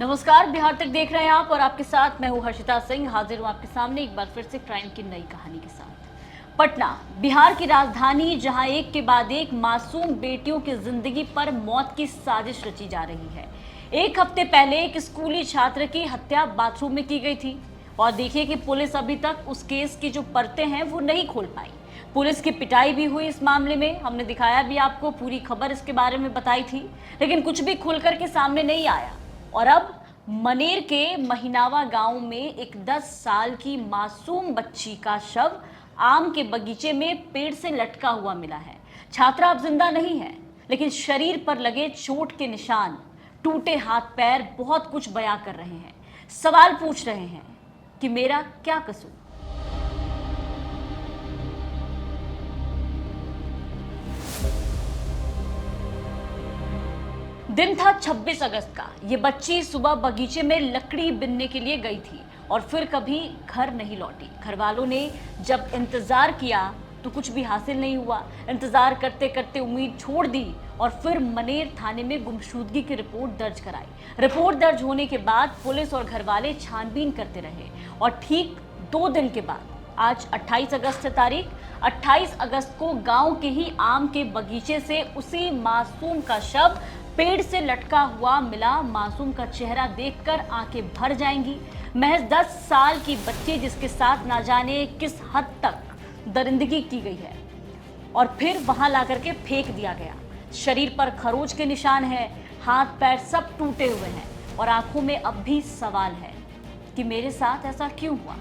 नमस्कार, बिहार तक देख रहे हैं आप और आपके साथ मैं हूं हर्षिता सिंह। हाजिर हूं आपके सामने एक बार फिर से क्राइम की नई कहानी के साथ। पटना, बिहार की राजधानी, जहां एक के बाद एक मासूम बेटियों की जिंदगी पर मौत की साजिश रची जा रही है। एक हफ्ते पहले एक स्कूली छात्र की हत्या बाथरूम में की गई थी और देखिए कि पुलिस अभी तक उस केस की जो परतें हैं वो नहीं खोल पाई। पुलिस की पिटाई भी हुई इस मामले में, हमने दिखाया भी आपको, पूरी खबर इसके बारे में बताई थी, लेकिन कुछ भी खुल करके सामने नहीं आया। और अब मनेर के महीनावा गांव में एक 10 साल की मासूम बच्ची का शव आम के बगीचे में पेड़ से लटका हुआ मिला है। छात्रा अब जिंदा नहीं है, लेकिन शरीर पर लगे चोट के निशान, टूटे हाथ पैर बहुत कुछ बयां कर रहे हैं। सवाल पूछ रहे हैं कि मेरा क्या कसूर। दिन था 26 अगस्त का। ये बच्ची सुबह बगीचे में लकड़ी बिनने के लिए गई थी और फिर कभी घर नहीं लौटी। घर वालों ने जब इंतजार किया तो कुछ भी हासिल नहीं हुआ। इंतजार करते करते उम्मीद छोड़ दी और फिर मनेर थाने में गुमशुदगी की रिपोर्ट दर्ज कराई। रिपोर्ट दर्ज होने के बाद पुलिस और घर वाले छानबीन करते रहे और ठीक 2 दिन के बाद, आज 28 अगस्त है तारीख, 28 अगस्त को गांव के ही आम के बगीचे से उसी मासूम का शव पेड़ से लटका हुआ मिला। मासूम का चेहरा देखकर आंखें भर जाएंगी। महज 10 साल की बच्ची जिसके साथ ना जाने किस हद तक दरिंदगी की गई है और फिर वहां ला करके फेंक दिया गया। शरीर पर खरोच के निशान है, हाथ पैर सब टूटे हुए हैं और आंखों में अब भी सवाल है कि मेरे साथ ऐसा क्यों हुआ,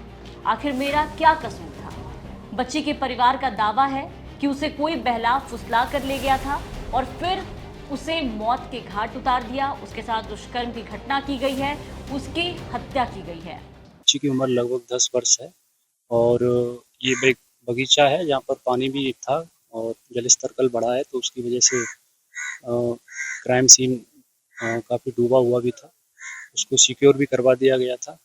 आखिर मेरा क्या कसूर था। बच्ची के परिवार का दावा है कि उसे कोई बहला फुसला कर ले गया था और फिर उसे मौत के घाट उतार दिया। उसके साथ दुष्कर्म की घटना की गई है, उसकी हत्या की गई है। बच्ची की उम्र लगभग 10 वर्ष है और ये एक बगीचा है जहाँ पर पानी भी था और जल स्तर कल बढ़ा है, तो उसकी वजह से क्राइम सीन काफ़ी डूबा हुआ भी था। उसको सिक्योर भी करवा दिया गया था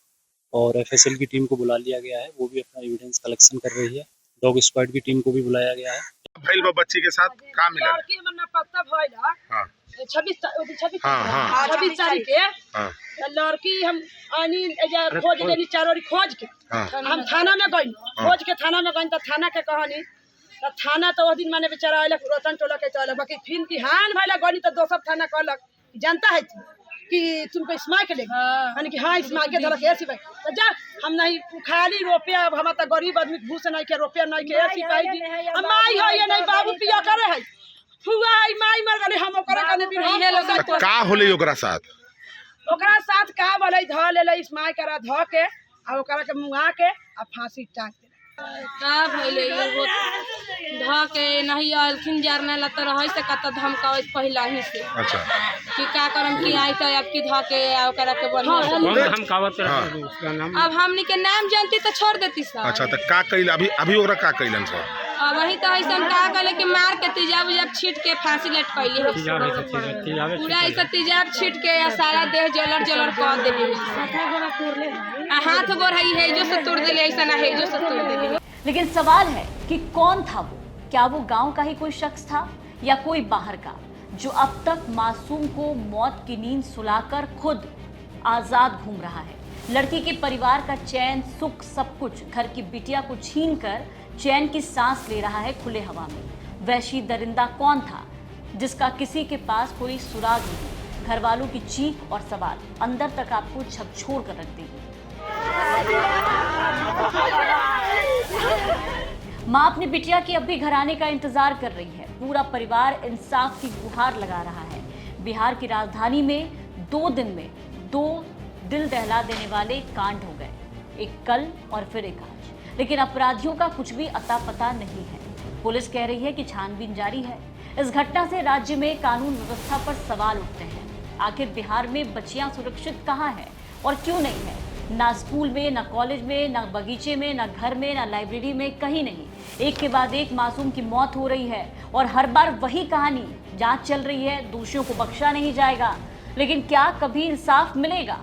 और एफएसएल की टीम को बुला लिया गया है, वो भी अपना एविडेंस कलेक्शन कर रही है। डॉग स्क्वाड की टीम को भी बुलाया गया है। भइल बा बच्ची के साथ का मिला लड़की हमर ना पत्ता भइल ह। हां 26 हाँ। तारीख के हां त लड़की हम आनी एजा खोज लेनी, चारोरी खोज के हाँ। हम थाना में गई। खोज के थाना में गई त थाना के कहनी त थाना तो उस दिन माने बेचारा आइलक रतन टोला के चले, बाकी फिर की हान भइला गनी त दोसर थाना कहलक जानता है कि तुमको स्माइक लेगा। यानी कि हाँ स्माइक के धरक ऐसी भाई तो जा हम नहीं खाली रुपया, अब हम तो गरीब आदमी घूस नहीं के रुपया नहीं के ऐसी पाई जी हम माई है ये नहीं बाबू पिया करे है फुआ है माई मर गले हम ओकरा कने भी रहे लोग का होले ओकरा साथ का बोले ध ले स्माइक करा ध के आ ओकरा के मुंगा के आ फांसी टांग दे का भइले एगो ध के नहीं अलखिन जरने ला त रहै से कत धमकावे पहिला ही से। अच्छा कि का करम की आई त अब की ध के ओकरा के बढ़िया धमकावत हाँ। उसका नाम अब हमनी के नाम जानती तो छोड़ देती सर। अच्छा तो का कइल अभी ओकरा का कइलन सर? अब वही तो ऐसा का कहले कि मार के तेजाब उजाब छीट के फांसी लटकैली है। पूरा ऐसा तेजाब छीट के या सारा देह जलर जलर कर देली है। हाथ गोड़ है जो से तोड़ देली, ऐसा ना है जो से तोड़ देली। लेकिन सवाल है कि कौन था वो? क्या वो गांव का ही कोई शख्स था या कोई बाहर का, जो अब तक मासूम को मौत की नींद सुलाकर खुद आजाद घूम रहा है। लड़की के परिवार का चैन सुख सब कुछ घर की बिटिया को छीनकर चैन की सांस ले रहा है खुले हवा में। वैशी दरिंदा कौन था जिसका किसी के पास कोई सुराग नहीं? घर वालों की चीख और सवाल अंदर तक आपको झकझोर कर रख देगी। मां अपनी बिटिया की अब भी घर आने का इंतजार कर रही है। पूरा परिवार इंसाफ की गुहार लगा रहा है। बिहार की राजधानी में 2 दिन में 2 दिल दहला देने वाले कांड हो गए, एक कल और फिर एक आज, लेकिन अपराधियों का कुछ भी अता पता नहीं है। पुलिस कह रही है कि छानबीन जारी है। इस घटना से राज्य में कानून व्यवस्था पर सवाल उठते हैं। आखिर बिहार में बच्चियां सुरक्षित कहां हैं और क्यों नहीं है? ना स्कूल में, ना कॉलेज में, ना बगीचे में, ना घर में, ना लाइब्रेरी में, कहीं नहीं। एक के बाद एक मासूम की मौत हो रही है और हर बार वही कहानी। जांच चल रही है, दोषियों को बख्शा नहीं जाएगा, लेकिन क्या कभी इंसाफ मिलेगा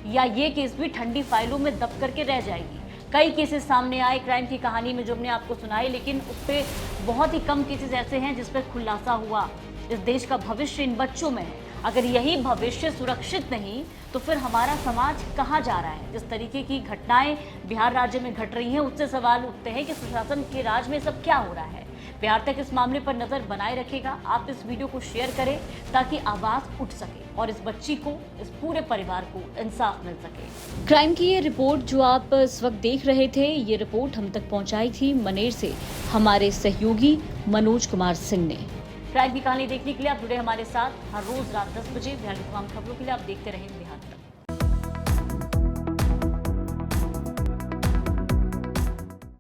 या ये केस भी ठंडी फाइलों में दब करके रह जाएगी? कई केसेस सामने आए क्राइम की कहानी में जो हमने आपको सुनाई, लेकिन उस पर बहुत ही कम केसेस ऐसे हैं जिस पर खुलासा हुआ। इस देश का भविष्य इन बच्चों में है। अगर यही भविष्य सुरक्षित नहीं तो फिर हमारा समाज कहाँ जा रहा है? जिस तरीके की घटनाएं बिहार राज्य में घट रही हैं, उससे सवाल उठते हैं कि प्रशासन के राज में सब क्या हो रहा है। बिहार तक इस मामले पर नजर बनाए रखेगा। आप इस वीडियो को शेयर करें ताकि आवाज उठ सके और इस बच्ची को, इस पूरे परिवार को इंसाफ मिल सके। क्राइम की ये रिपोर्ट जो आप इस वक्त देख रहे थे, ये रिपोर्ट हम तक पहुंचाई थी मनेर से हमारे सहयोगी मनोज कुमार सिंह ने। क्राइम की कहानी देखने के लिए आप जुड़े हमारे साथ हर रोज रात 10 बजे। बिहार की तमाम खबरों के लिए आप देखते रहें